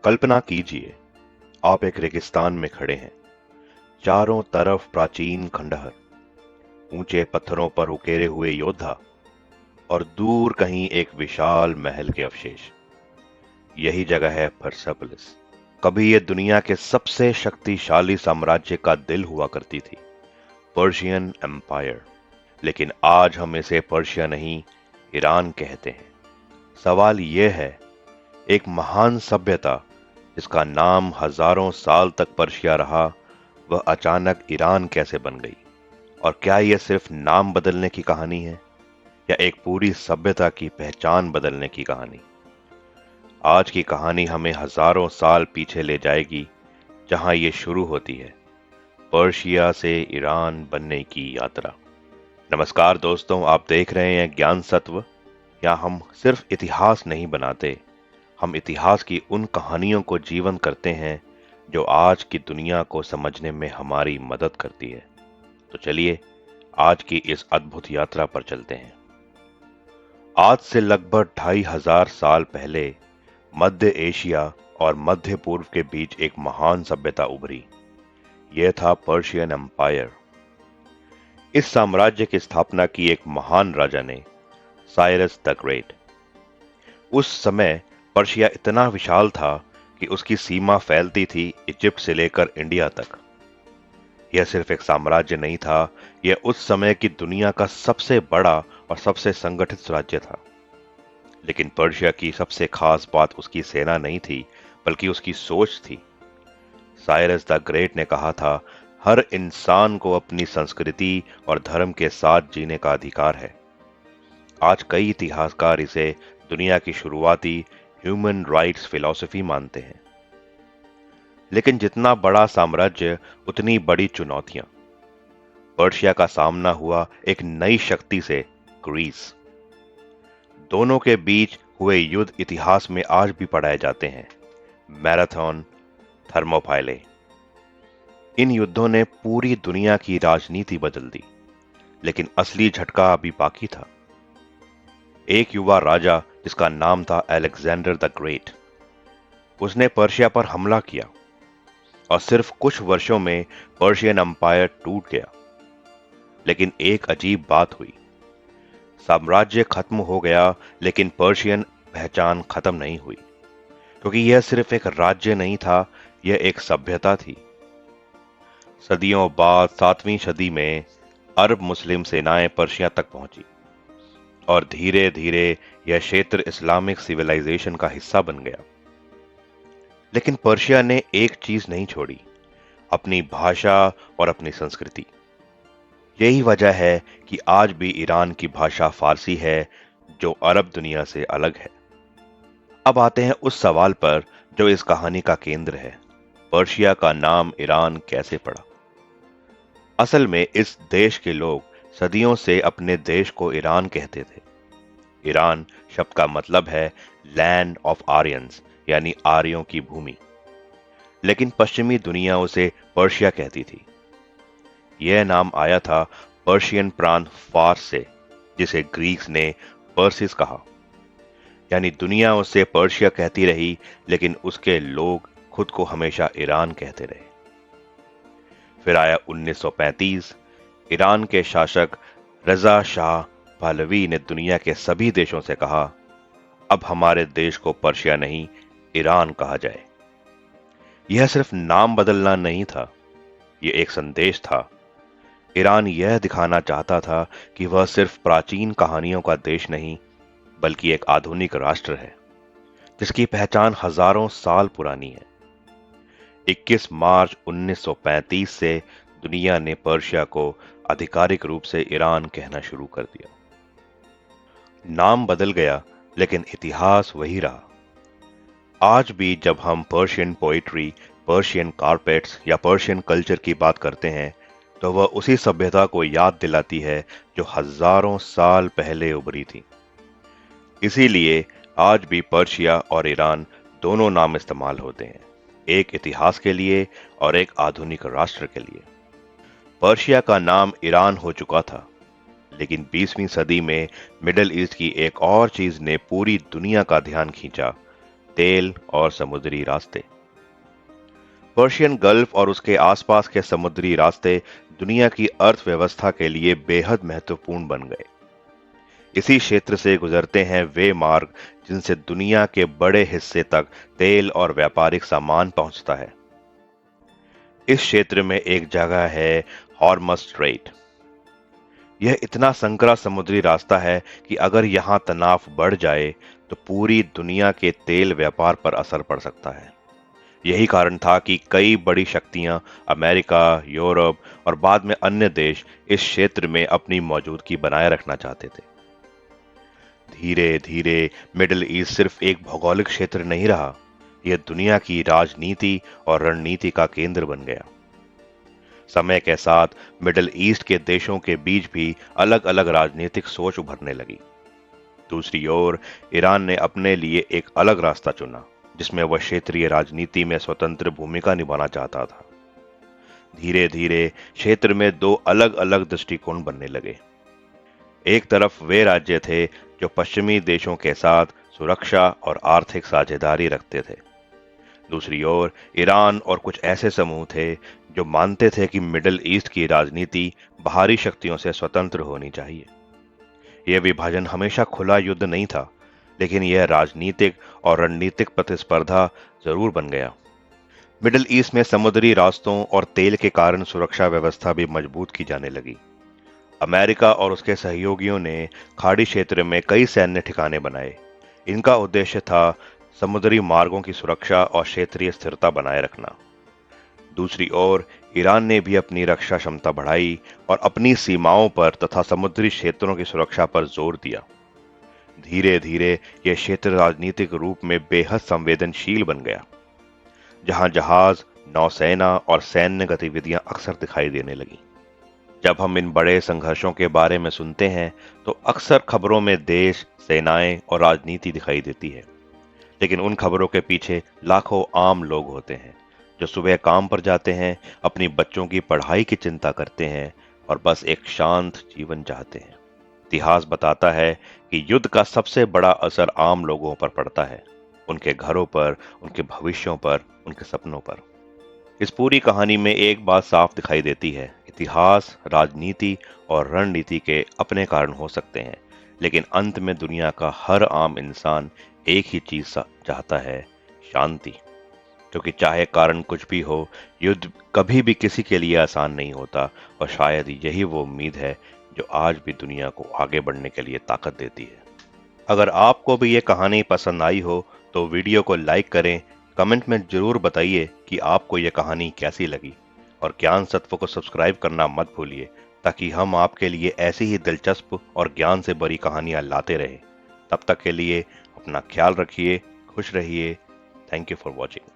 कल्पना कीजिए, आप एक रेगिस्तान में खड़े हैं। चारों तरफ प्राचीन खंडहर, ऊंचे पत्थरों पर उकेरे हुए योद्धा और दूर कहीं एक विशाल महल के अवशेष। यही जगह है परसेपोलिस। कभी ये दुनिया के सबसे शक्तिशाली साम्राज्य का दिल हुआ करती थी, पर्शियन एम्पायर। लेकिन आज हम इसे पर्शिया नहीं, ईरान कहते हैं। सवाल यह है, एक महान सभ्यता जिसका नाम हजारों साल तक पर्शिया रहा, वह अचानक ईरान कैसे बन गई? और क्या यह सिर्फ नाम बदलने की कहानी है या एक पूरी सभ्यता की पहचान बदलने की कहानी? आज की कहानी हमें हजारों साल पीछे ले जाएगी, जहां यह शुरू होती है, पर्शिया से ईरान बनने की यात्रा। नमस्कार दोस्तों, आप देख रहे हैं ज्ञान सत्व। या हम सिर्फ इतिहास नहीं बनाते, हम इतिहास की उन कहानियों को जीवन करते हैं जो आज की दुनिया को समझने में हमारी मदद करती है। तो चलिए आज की इस अद्भुत यात्रा पर चलते हैं। आज से लगभग 2500 साल पहले मध्य एशिया और मध्य पूर्व के बीच एक महान सभ्यता उभरी। यह था पर्शियन एम्पायर। इस साम्राज्य की स्थापना की एक महान राजा ने, साइरस द ग्रेट। उस समय पर्शिया इतना विशाल था कि उसकी सीमा फैलती थी इजिप्ट से लेकर इंडिया तक। यह सिर्फ एक साम्राज्य नहीं था, यह उस समय की दुनिया का सबसे बड़ा और सबसे संगठित राज्य था। लेकिन पर्शिया की सबसे खास बात उसकी सेना नहीं थी, बल्कि उसकी सोच थी। साइरस द ग्रेट ने कहा था, हर इंसान को अपनी संस्कृति और धर्म के साथ जीने का अधिकार है। आज कई इतिहासकार इसे दुनिया की शुरुआती ह्यूमन राइट्स फिलॉसफी मानते हैं। लेकिन जितना बड़ा साम्राज्य, उतनी बड़ी चुनौतियां। पर्शिया का सामना हुआ एक नई शक्ति से, ग्रीस। दोनों के बीच हुए युद्ध इतिहास में आज भी पढ़ाए जाते हैं, मैराथन, थर्मोपाइले। इन युद्धों ने पूरी दुनिया की राजनीति बदल दी, लेकिन असली झटका अभी बाकी था। एक युवा राजा जिसका नाम था अलेक्जेंडर द ग्रेट, उसने पर्शिया पर हमला किया और सिर्फ कुछ वर्षों में पर्शियन एम्पायर टूट गया। लेकिन एक अजीब बात हुई, साम्राज्य खत्म हो गया, लेकिन पर्शियन पहचान खत्म नहीं हुई। क्योंकि यह सिर्फ एक राज्य नहीं था, यह एक सभ्यता थी। सदियों बाद 7वीं सदी में अरब मुस्लिम सेनाएं पर्शिया तक पहुंची और धीरे धीरे यह क्षेत्र इस्लामिक सिविलाइजेशन का हिस्सा बन गया। लेकिन पर्शिया ने एक चीज नहीं छोड़ी, अपनी भाषा और अपनी संस्कृति। यही वजह है कि आज भी ईरान की भाषा फारसी है, जो अरब दुनिया से अलग है। अब आते हैं उस सवाल पर जो इस कहानी का केंद्र है, पर्शिया का नाम ईरान कैसे पड़ा? असल में इस देश के लोग सदियों से अपने देश को ईरान कहते थे। ईरान शब्द का मतलब है लैंड ऑफ आर्यंस, यानी आर्यों की भूमि। लेकिन पश्चिमी दुनिया उसे पर्शिया कहती थी। यह नाम आया था पर्शियन प्रांत फार्स से, जिसे ग्रीक्स ने पर्सिस कहा। यानी दुनिया उसे पर्शिया कहती रही, लेकिन उसके लोग खुद को हमेशा ईरान कहते रहे। फिर आया 1935। ईरान के शासक रजा शाह पहलवी ने दुनिया के सभी देशों से कहा, अब हमारे देश को पर्शिया नहीं, ईरान कहा जाए। यह सिर्फ नाम बदलना नहीं था, यह एक संदेश था। ईरान यह दिखाना चाहता था कि वह सिर्फ प्राचीन कहानियों का देश नहीं, बल्कि एक आधुनिक राष्ट्र है, जिसकी पहचान हजारों साल पुरानी है। 21 मार्च 1935 से दुनिया ने पर्शिया को आधिकारिक रूप से ईरान कहना शुरू कर दिया। नाम बदल गया, लेकिन इतिहास वही रहा। आज भी जब हम पर्शियन पोइट्री, पर्शियन कारपेट्स या पर्शियन कल्चर की बात करते हैं, तो वह उसी सभ्यता को याद दिलाती है जो हजारों साल पहले उभरी थी। इसीलिए आज भी पर्शिया और ईरान दोनों नाम इस्तेमाल होते हैं, एक इतिहास के लिए और एक आधुनिक राष्ट्र के लिए। पर्शिया का नाम ईरान हो चुका था, लेकिन 20वीं सदी में मिडिल ईस्ट की एक और चीज ने पूरी दुनिया का ध्यान खींचा, तेल और समुद्री रास्ते। पर्शियन गल्फ और उसके आसपास के समुद्री रास्ते दुनिया की अर्थव्यवस्था के लिए बेहद महत्वपूर्ण बन गए। इसी क्षेत्र से गुजरते हैं वे मार्ग जिनसे दुनिया के बड़े हिस्से तक तेल और व्यापारिक सामान पहुंचता है। इस क्षेत्र में एक जगह है हॉर्मज़ स्ट्रेट। यह इतना संकरा समुद्री रास्ता है कि अगर यहां तनाव बढ़ जाए तो पूरी दुनिया के तेल व्यापार पर असर पड़ सकता है। यही कारण था कि कई बड़ी शक्तियां अमेरिका, यूरोप और बाद में अन्य देश इस क्षेत्र में अपनी मौजूदगी बनाए रखना चाहते थे। धीरे धीरे मिडिल ईस्ट सिर्फ एक भौगोलिक क्षेत्र नहीं रहा, यह दुनिया की राजनीति और रणनीति का केंद्र बन गया। समय के साथ मिडिल ईस्ट के देशों के बीच भी अलग अलग राजनीतिक सोच उभरने लगी। दूसरी ओर ईरान ने अपने लिए एक अलग रास्ता चुना, जिसमें वह क्षेत्रीय राजनीति में स्वतंत्र भूमिका निभाना चाहता था। धीरे धीरे क्षेत्र में दो अलग अलग दृष्टिकोण बनने लगे। एक तरफ वे राज्य थे जो पश्चिमी देशों के साथ सुरक्षा और आर्थिक साझेदारी रखते थे। दूसरी ओर ईरान और कुछ ऐसे समूह थे जो मानते थे कि मिडिल ईस्ट की राजनीति बाहरी शक्तियों से स्वतंत्र होनी चाहिए। यह विभाजन हमेशा खुला युद्ध नहीं था, लेकिन यह राजनीतिक और रणनीतिक प्रतिस्पर्धा जरूर बन गया। मिडिल ईस्ट में समुद्री रास्तों और तेल के कारण सुरक्षा व्यवस्था भी मजबूत की जाने लगी। अमेरिका और उसके सहयोगियों ने खाड़ी क्षेत्र में कई सैन्य ठिकाने बनाए। इनका उद्देश्य था समुद्री मार्गों की सुरक्षा और क्षेत्रीय स्थिरता बनाए रखना। दूसरी ओर ईरान ने भी अपनी रक्षा क्षमता बढ़ाई और अपनी सीमाओं पर तथा समुद्री क्षेत्रों की सुरक्षा पर जोर दिया। धीरे धीरे यह क्षेत्र राजनीतिक रूप में बेहद संवेदनशील बन गया, जहां जहाज, नौसेना और सैन्य गतिविधियां अक्सर दिखाई देने लगी। जब हम इन बड़े संघर्षों के बारे में सुनते हैं तो अक्सर खबरों में देश, सेनाएं और राजनीति दिखाई देती है, लेकिन उन खबरों के पीछे लाखों आम लोग होते हैं जो सुबह काम पर जाते हैं, अपनी बच्चों की पढ़ाई की चिंता करते हैं और बस एक शांत जीवन चाहते हैं। इतिहास बताता है कि युद्ध का सबसे बड़ा असर आम लोगों पर पड़ता है, उनके घरों पर, उनके भविष्यों पर, उनके सपनों पर। इस पूरी कहानी में एक बात साफ दिखाई देती है, इतिहास, राजनीति और रणनीति के अपने कारण हो सकते हैं, लेकिन अंत में दुनिया का हर आम इंसान एक ही चीज चाहता है, शांति। क्योंकि चाहे कारण कुछ भी हो, युद्ध कभी भी किसी के लिए आसान नहीं होता और शायद यही वो उम्मीद है जो आज भी दुनिया को आगे बढ़ने के लिए ताकत देती है। अगर आपको भी ये कहानी पसंद आई हो तो वीडियो को लाइक करें, कमेंट में जरूर बताइए कि आपको ये कहानी कैसी लगी और ज्ञान सत्व को सब्सक्राइब करना मत भूलिए, ताकि हम आपके लिए ऐसी ही दिलचस्प और ज्ञान से भरी कहानियां लाते रहें। तब तक के लिए अपना ख्याल रखिए, खुश रहिए। Thank you for watching.